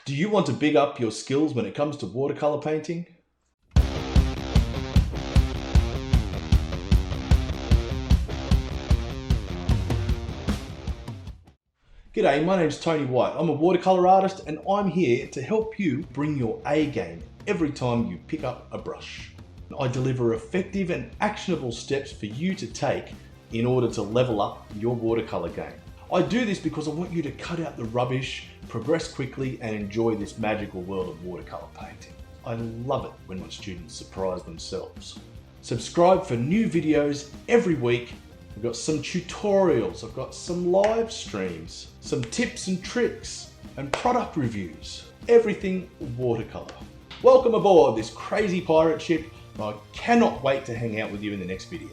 Do you want to big up your skills when it comes to watercolor painting? G'day, my name's Tony White. I'm a watercolor artist and I'm here to help you bring your A game every time you pick up a brush. I deliver effective and actionable steps for you to take in order to level up your watercolor game. I do this because I want you to cut out the rubbish, progress quickly and enjoy this magical world of watercolor painting. I love it when my students surprise themselves. Subscribe for new videos every week. I've got some tutorials, I've got some live streams, some tips and tricks and product reviews. Everything watercolor. Welcome aboard this crazy pirate ship. I cannot wait to hang out with you in the next video.